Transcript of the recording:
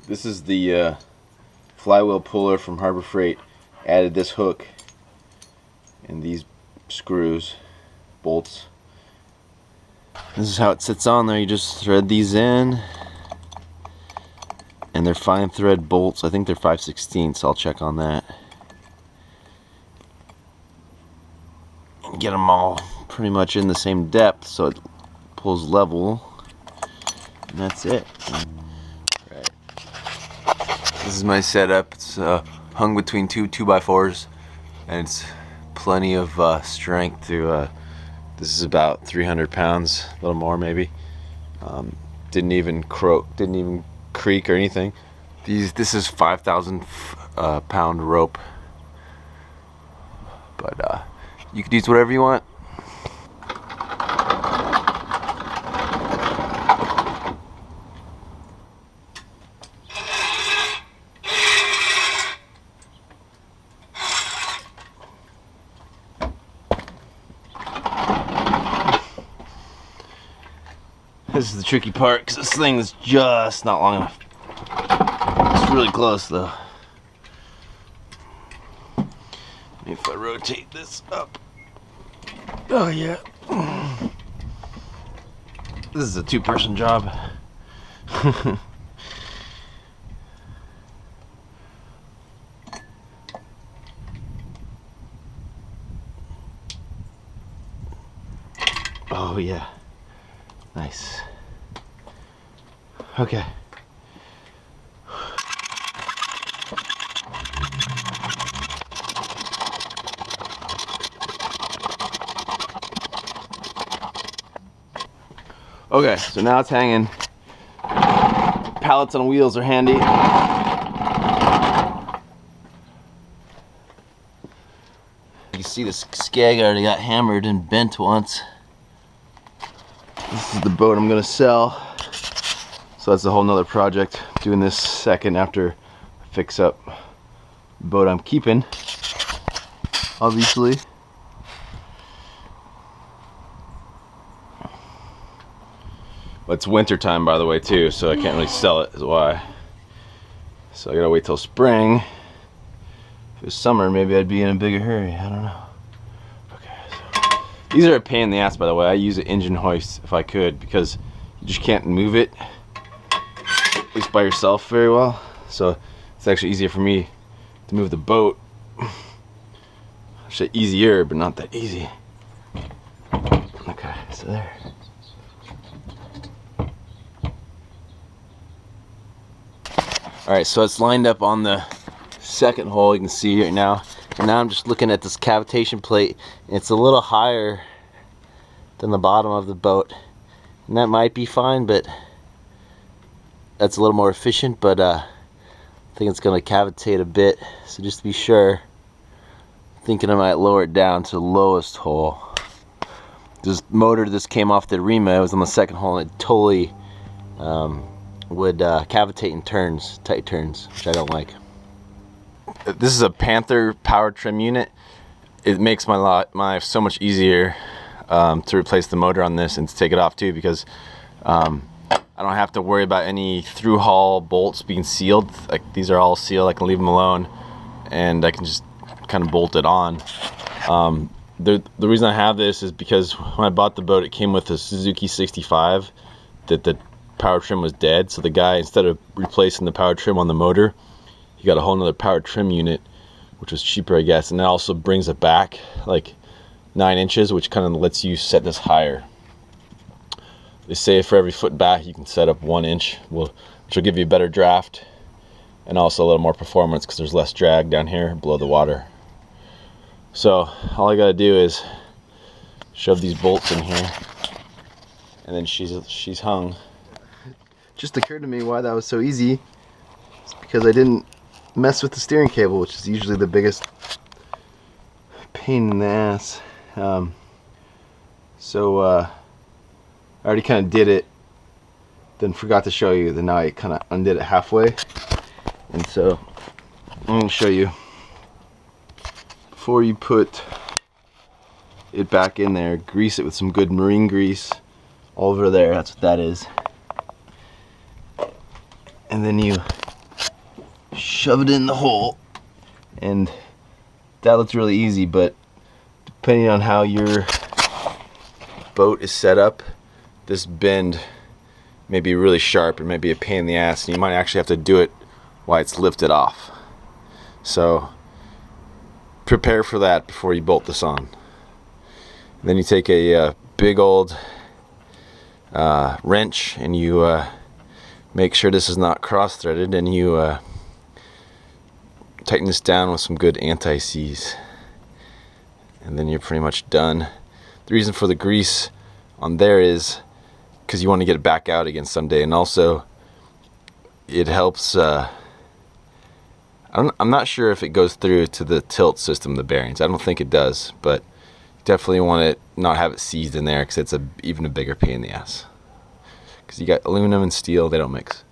This is the flywheel puller from Harbor Freight. Added this hook and these screws, bolts. This is how it sits on there. You just thread these in, and they're fine thread bolts. I think they're 5/16, so I'll check on that. Get them all pretty much in the same depth so it pulls level, and that's it. Right. This is my setup. It's hung between two 2x4s, and it's plenty of strength to this is about 300 pounds, a little more maybe. Didn't even creak or anything. This is 5,000 pound rope, but you could use whatever you want. This is the tricky part because this thing is just not long enough. It's really close though. If I rotate this up. Oh yeah. This is a two-person job. Oh yeah. Nice. Okay. Okay, so now it's hanging. Pallets on wheels are handy. You can see this skeg already got hammered and bent once. This is the boat I'm gonna sell. So that's a whole nother project. Doing this second after I fix up the boat I'm keeping, obviously. But it's winter time, by the way, too, so I can't really sell it, is why. So I gotta wait till spring. If it was summer, maybe I'd be in a bigger hurry. I don't know. Okay, so these are a pain in the ass, by the way. I use an engine hoist if I could, because you just can't move it, at least by yourself, very well. So it's actually easier for me to move the boat. I should say easier, but not that easy. Okay, so there. Alright, so it's lined up on the second hole, you can see right now. And now I'm just looking at this cavitation plate. It's a little higher than the bottom of the boat. And that might be fine, but that's a little more efficient, but I think it's going to cavitate a bit. So just to be sure, I'm thinking I might lower it down to the lowest hole. This motor, this came off the Rima, it was on the second hole, and it totally would cavitate in turns, tight turns, which I don't like. This is a Panther power trim unit. It makes my life so much easier to replace the motor on this and to take it off too, because I don't have to worry about any through hull bolts being sealed. Like, these are all sealed. I can leave them alone and I can just kind of bolt it on. The reason I have this is because when I bought the boat, it came with a Suzuki 65 that the power trim was dead, so the guy, instead of replacing the power trim on the motor, he got a whole nother power trim unit, which was cheaper, I guess, and that also brings it back like 9 inches, which kind of lets you set this higher. They say for every foot back you can set up 1 inch, which will give you a better draft and also a little more performance because there's less drag down here below the water. So all I gotta do is shove these bolts in here, and then she's hung. Just occurred to me why that was so easy. It's because I didn't mess with the steering cable, which is usually the biggest pain in the ass. So I already kind of did it, then forgot to show you, then now I kind of undid it halfway. And so I'm going to show you. Before you put it back in there, grease it with some good marine grease all over there. That's what that is. And then you shove it in the hole, and that looks really easy, but depending on how your boat is set up, this bend may be really sharp. It might be a pain in the ass, and you might actually have to do it while it's lifted off. So prepare for that before you bolt this on. And then you take a big old wrench, and you make sure this is not cross-threaded, and you tighten this down with some good anti-seize, and then you're pretty much done. The reason for the grease on there is because you want to get it back out again someday, and also it helps. I'm not sure if it goes through to the tilt system, the bearings. I don't think it does, but definitely want to not have it seized in there, because it's even a bigger pain in the ass. Because you got aluminum and steel, they don't mix.